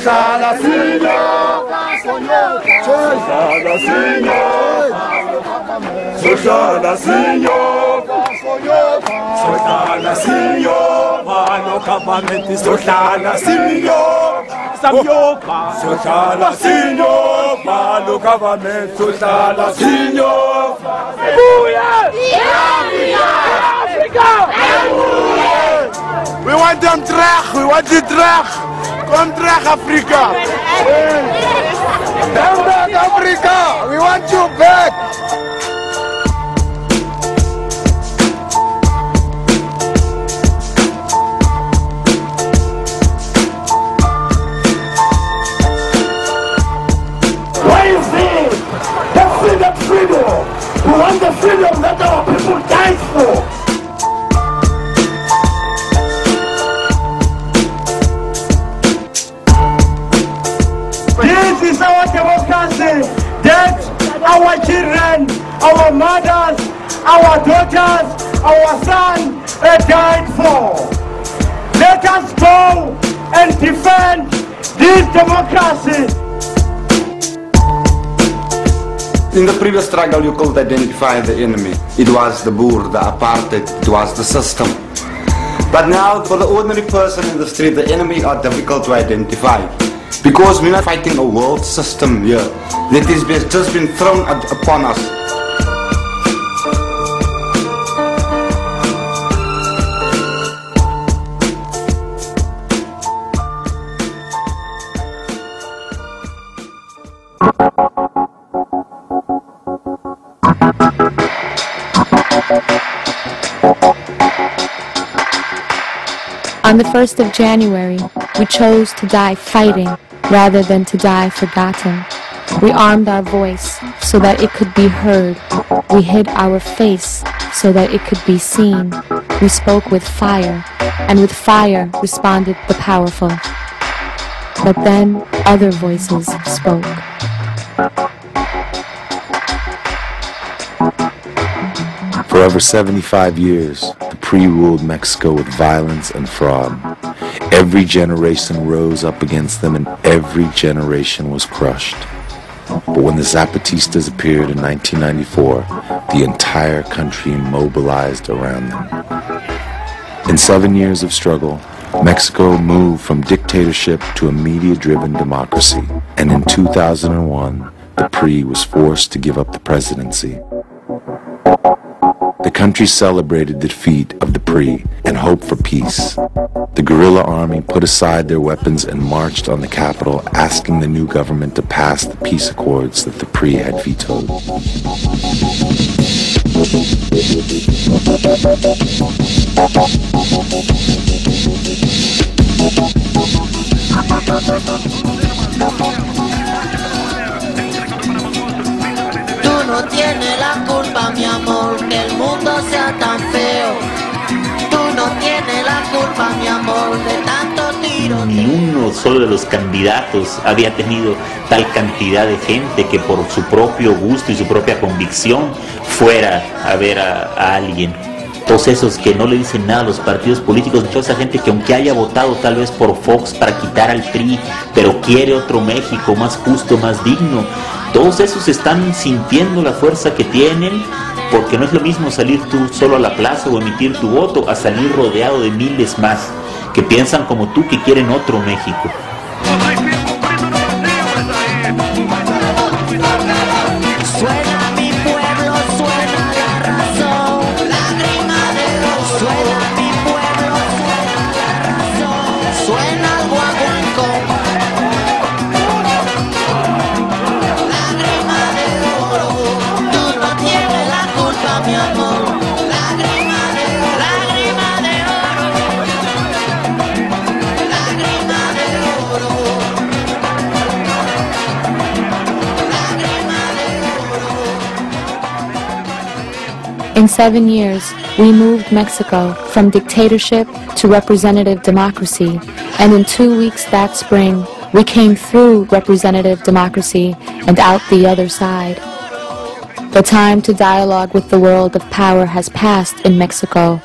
Soltala, Señor. Soltala, Señor. Soltala, Señor. Soltala, Señor. Mano campamento, soltala, Señor. Soltala, Señor. Mano campamento, soltala, Señor. Africa! We want them terug, we want you terug. Kom terug, Afrika. Come back, Africa. We want you back. Why is this? The freedom. We want the freedom that our people died for. This is our democracy that our children, our mothers, our daughters, our sons died for. Let us go and defend this democracy. In the previous struggle you could identify the enemy. It was the boer, the apartheid, it was the system. But now for the ordinary person in the street, the enemy are difficult to identify. Because we're not fighting a world system here that has just been thrown upon us. On the 1st of January, we chose to die fighting rather than to die forgotten. We armed our voice so that it could be heard. We hid our face so that it could be seen. We spoke with fire, and with fire responded the powerful. But then other voices spoke. For over 75 years, the PRI ruled Mexico with violence and fraud. Every generation rose up against them and every generation was crushed. But when the Zapatistas appeared in 1994, the entire country mobilized around them. In 7 years of struggle, Mexico moved from dictatorship to a media-driven democracy, and in 2001, the PRI was forced to give up the presidency. The country celebrated the defeat of the PRI and hoped for peace. The guerrilla army put aside their weapons and marched on the capital, asking the new government to pass the peace accords that the PRI had vetoed. Tú no tienes la culpa, mi amor, que el mundo sea tan feo. Tú no tienes la culpa, mi amor, de tanto tiro. Ni uno solo de los candidatos había tenido tal cantidad de gente que por su propio gusto y su propia convicción fuera a ver a alguien. Todos esos que no le dicen nada a los partidos políticos, toda esa gente que aunque haya votado tal vez por Fox para quitar al PRI, pero quiere otro México más justo, más digno, todos esos están sintiendo la fuerza que tienen, porque no es lo mismo salir tú solo a la plaza o emitir tu voto a salir rodeado de miles más que piensan como tú, que quieren otro México. Suena mi pueblo, suena la razón, lágrima de oro. Suena mi pueblo, suena la razón, suena el guaguancó. Lágrima de oro, tú no tienes la culpa, mi amor. Lágrima de oro, lágrima de oro, lágrima de oro. In 7 years, we moved Mexico from dictatorship to representative democracy, and in 2 weeks that spring, we came through representative democracy and out the other side. The time to dialogue with the world of power has passed in Mexico.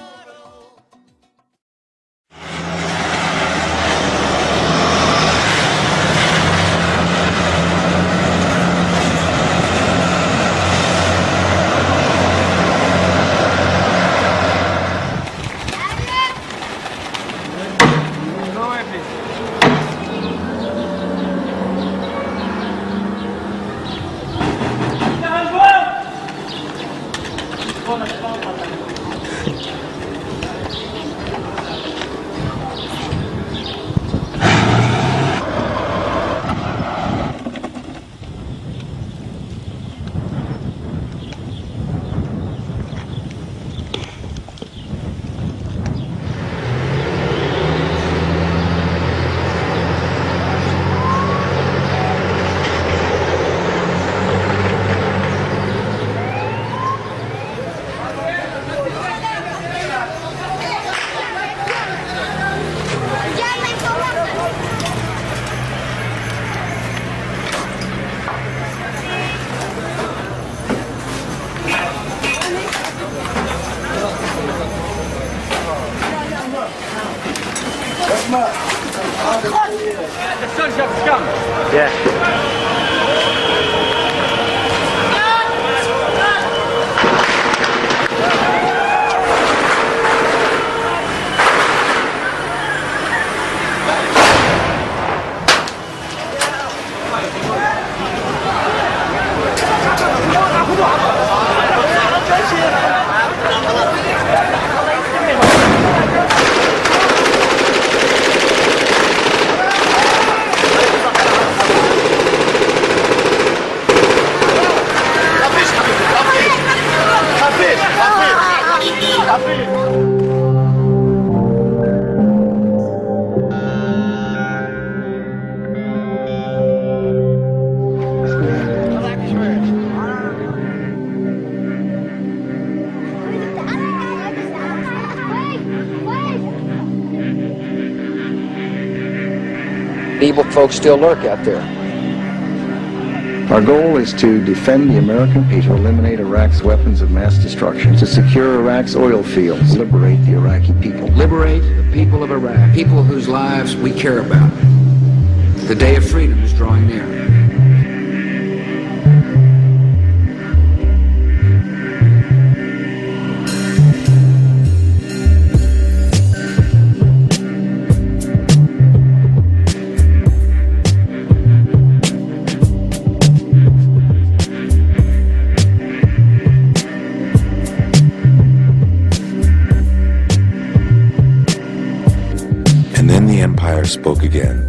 evil folks still lurk out there. Our goal is to defend the American people, eliminate Iraq's weapons of mass destruction, to secure Iraq's oil fields, liberate the Iraqi people. Liberate the people of Iraq, people whose lives we care about. The day of freedom is drawing near. And then the empire spoke again,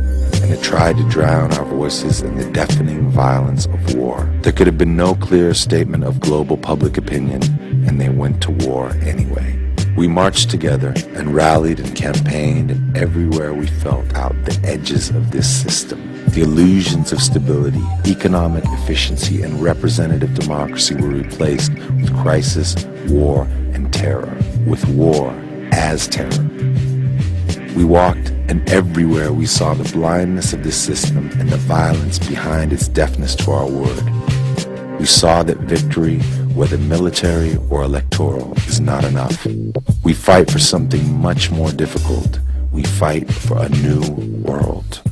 and it tried to drown our voices in the deafening violence of war. There could have been no clearer statement of global public opinion, and they went to war anyway. We marched together and rallied and campaigned, and everywhere we felt out the edges of this system. The illusions of stability, economic efficiency, and representative democracy were replaced with crisis, war, and terror, with war as terror. We walked, and everywhere we saw the blindness of this system and the violence behind its deafness to our word. We saw that victory, whether military or electoral, is not enough. We fight for something much more difficult. We fight for a new world.